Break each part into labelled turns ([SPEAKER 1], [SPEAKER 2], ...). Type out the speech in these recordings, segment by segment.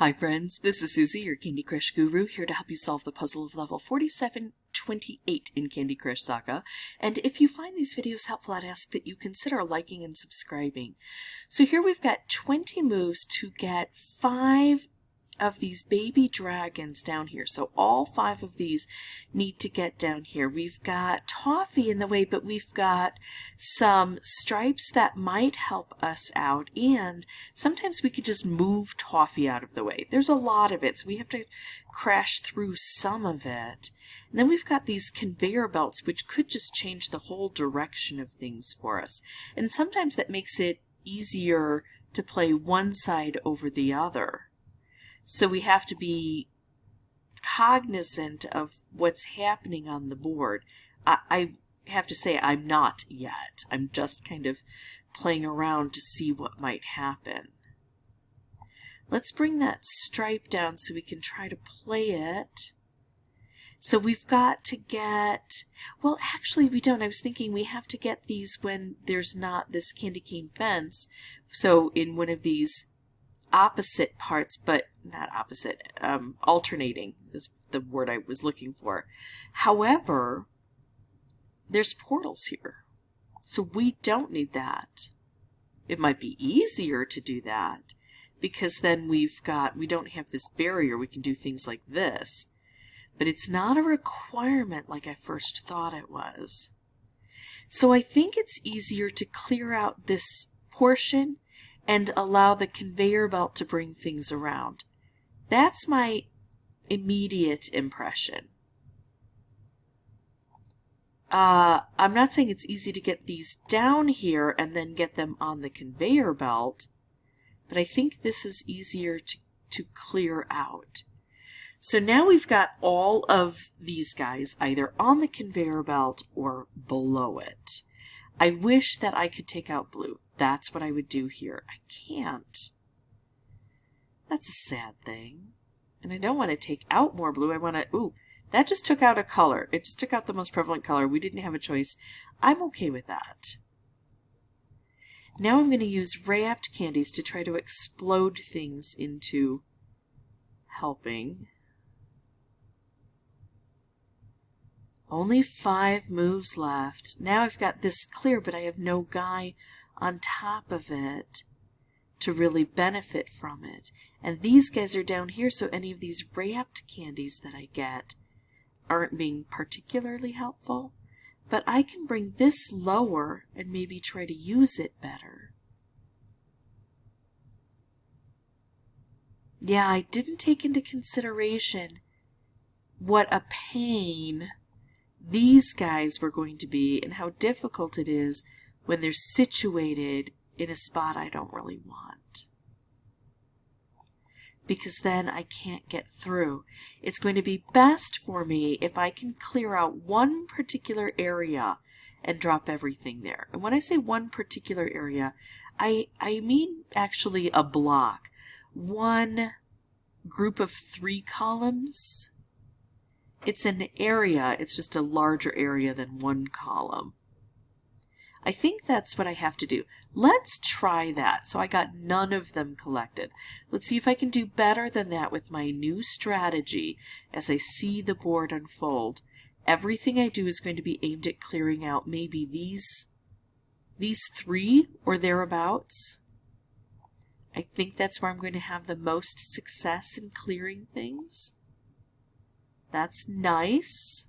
[SPEAKER 1] Hi friends, this is Suzy, your Candy Crush guru, here to help you solve the puzzle of level 4728 in Candy Crush Saga. And if you find these videos helpful, I'd ask that you consider liking and subscribing. So here we've got 20 moves to get 5 of these baby dragons down here. So all 5 of these need to get down here. We've got Toffee in the way, but we've got some stripes that might help us out, and sometimes we could just move Toffee out of the way. There's a lot of it, so we have to crash through some of it. And then we've got these conveyor belts, which could just change the whole direction of things for us. And sometimes that makes it easier to play one side over the other. So we have to be cognizant of what's happening on the board. I have to say I'm not yet. I'm just kind of playing around to see what might happen. Let's bring that stripe down so we can try to play it. So we've got to get, well actually we don't. I was thinking we have to get these when there's not this candy cane fence. So in one of these opposite parts, but not opposite, alternating is the word I was looking for. However, there's portals here, so we don't need that. It might be easier to do that because then we don't have this barrier. We can do things like this, but it's not a requirement like I first thought it was. So I think it's easier to clear out this portion and allow the conveyor belt to bring things around. That's my immediate impression. I'm not saying it's easy to get these down here and then get them on the conveyor belt, but I think this is easier to clear out. So now we've got all of these guys either on the conveyor belt or below it. I wish that I could take out blue. That's what I would do here. I can't. That's a sad thing. And I don't want to take out more blue. I want to, ooh, that just took out a color. It just took out the most prevalent color. We didn't have a choice. I'm okay with that. Now I'm going to use wrapped candies to try to explode things into helping. Only 5 moves left. Now I've got this clear, but I have no guy on top of it to really benefit from it. And these guys are down here, so any of these wrapped candies that I get aren't being particularly helpful. But I can bring this lower and maybe try to use it better. Yeah, I didn't take into consideration what a pain these guys were going to be and how difficult it is when they're situated in a spot I don't really want. Because then I can't get through. It's going to be best for me if I can clear out one particular area and drop everything there. And when I say one particular area, I mean actually a block. One group of 3 columns. It's an area, it's just a larger area than one column. I think that's what I have to do. Let's try that. So I got none of them collected. Let's see if I can do better than that with my new strategy as I see the board unfold. Everything I do is going to be aimed at clearing out maybe these 3 or thereabouts. I think that's where I'm going to have the most success in clearing things. That's nice.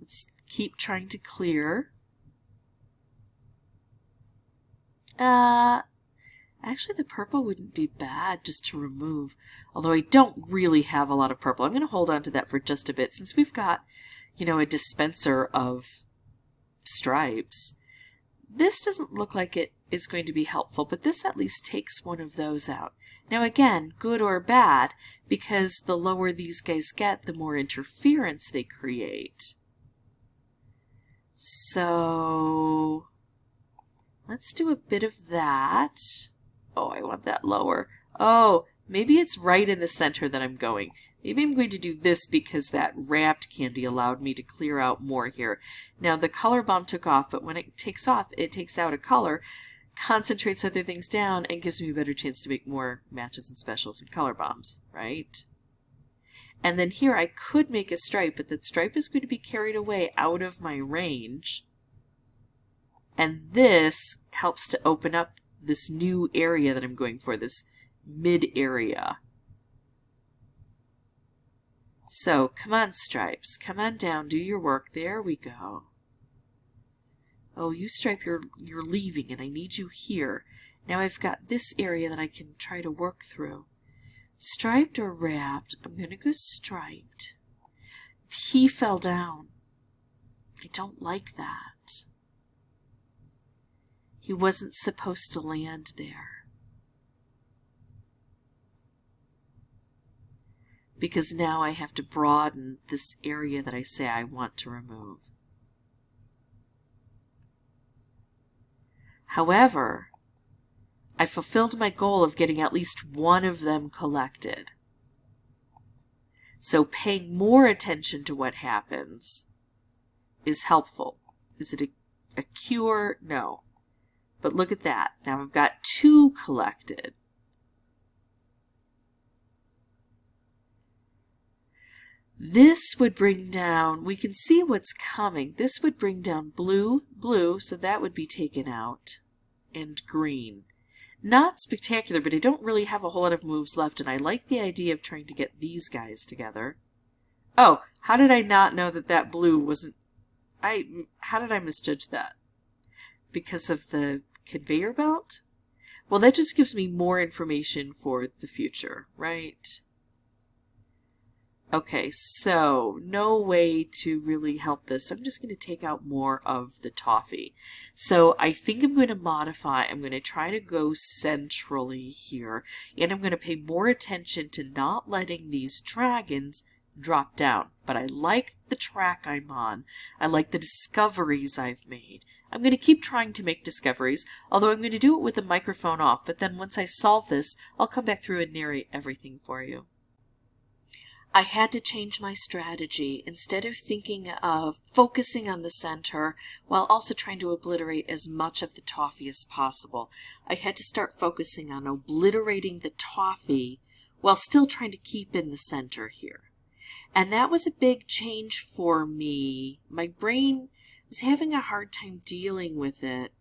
[SPEAKER 1] Let's keep trying to clear. Actually the purple wouldn't be bad just to remove, although I don't really have a lot of purple. I'm going to hold on to that for just a bit since we've got, a dispenser of stripes. This doesn't look like it is going to be helpful, but this at least takes one of those out. Now again, good or bad, because the lower these guys get, the more interference they create. So let's do a bit of that. Oh, I want that lower. Oh, maybe it's right in the center that I'm going. Maybe I'm going to do this because that wrapped candy allowed me to clear out more here. Now the color bomb took off, but when it takes off, it takes out a color. concentrates other things down and gives me a better chance to make more matches and specials and color bombs, right? And then here I could make a stripe, but that stripe is going to be carried away out of my range. And this helps to open up this new area that I'm going for, this mid area. So, come on, stripes. Come on down, do your work. There we go. Oh, you stripe, you're leaving, and I need you here. Now I've got this area that I can try to work through. Striped or wrapped? I'm going to go striped. He fell down. I don't like that. He wasn't supposed to land there. Because now I have to broaden this area that I say I want to remove. However, I fulfilled my goal of getting at least one of them collected. So paying more attention to what happens is helpful. Is it a cure? No. But look at that. Now I've got 2 collected. This would bring down, we can see what's coming. This would bring down blue, so that would be taken out, and green. Not spectacular, but I don't really have a whole lot of moves left, and I like the idea of trying to get these guys together. Oh, how did I not know that that blue wasn't... How did I misjudge that? Because of the conveyor belt? Well, that just gives me more information for the future, right? Okay, so no way to really help this. So I'm just going to take out more of the toffee. So I think I'm going to modify. I'm going to try to go centrally here. And I'm going to pay more attention to not letting these dragons drop down. But I like the track I'm on. I like the discoveries I've made. I'm going to keep trying to make discoveries, although I'm going to do it with the microphone off. But then once I solve this, I'll come back through and narrate everything for you. I had to change my strategy. Instead of thinking of focusing on the center while also trying to obliterate as much of the toffee as possible, I had to start focusing on obliterating the toffee while still trying to keep in the center here. And that was a big change for me. My brain was having a hard time dealing with it.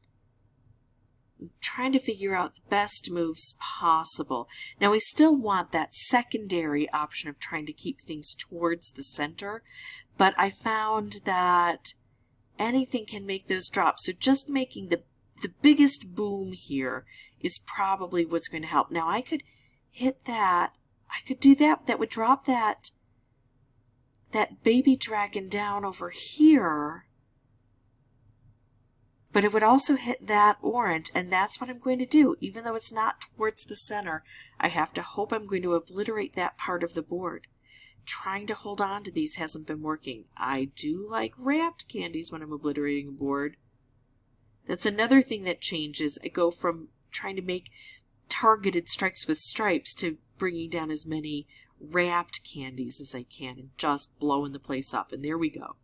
[SPEAKER 1] Trying to figure out the best moves possible. Now I still want that secondary option of trying to keep things towards the center, but I found that anything can make those drop. So just making the biggest boom here is probably what's going to help. Now I could hit that. I could do that. That would drop that baby dragon down over here. But it would also hit that orange, and that's what I'm going to do. Even though it's not towards the center, I have to hope I'm going to obliterate that part of the board. Trying to hold on to these hasn't been working. I do like wrapped candies when I'm obliterating a board. That's another thing that changes. I go from trying to make targeted strikes with stripes to bringing down as many wrapped candies as I can and just blowing the place up. And there we go.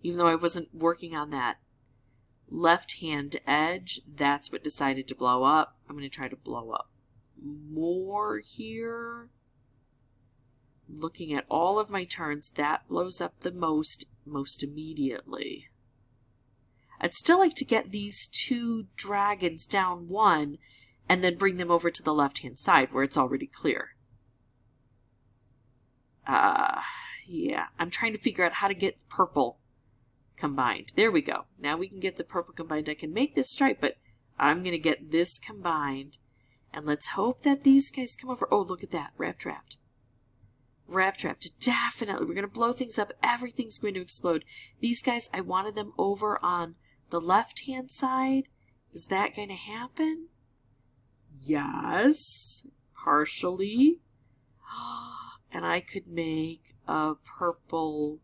[SPEAKER 1] Even though I wasn't working on that left hand edge, that's what decided to blow up. I'm going to try to blow up more here. Looking at all of my turns, that blows up the most immediately. I'd still like to get these 2 dragons down one and then bring them over to the left hand side where it's already clear. Yeah, I'm trying to figure out how to get purple combined. There we go. Now we can get the purple combined. I can make this stripe, but I'm going to get this combined. And let's hope that these guys come over. Oh, look at that. Wrapped. Definitely. We're going to blow things up. Everything's going to explode. These guys, I wanted them over on the left-hand side. Is that going to happen? Yes. Partially. And I could make a purple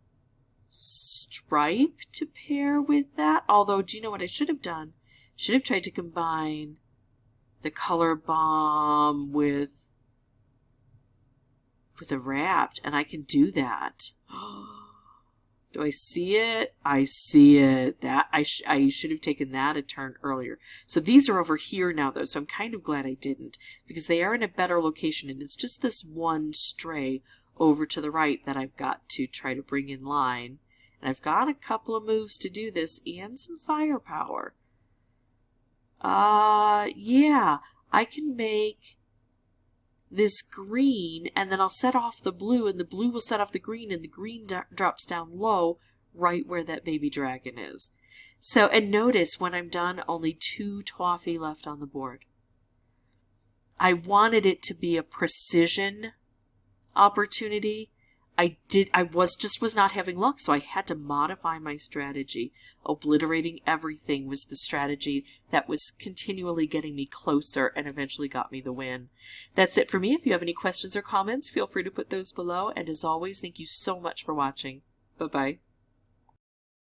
[SPEAKER 1] stripe to pair with that. Although, do you know what I should have done? Should have tried to combine the color bomb with a wrapped, and I can do that. Do I see it? I see it. That I should have taken that a turn earlier. So these are over here now, though, so I'm kind of glad I didn't, because they are in a better location, and it's just this one stray over to the right that I've got to try to bring in line. And I've got a couple of moves to do this and some firepower. Yeah, I can make this green, and then I'll set off the blue, and the blue will set off the green, and the green drops down low right where that baby dragon is. So, and notice when I'm done, only 2 Toffee left on the board. I wanted it to be a precision opportunity. I was not having luck, so I had to modify my strategy. Obliterating everything was the strategy that was continually getting me closer and eventually got me the win. That's it for me. If you have any questions or comments, feel free to put those below. And as always, thank you so much for watching. Bye-bye.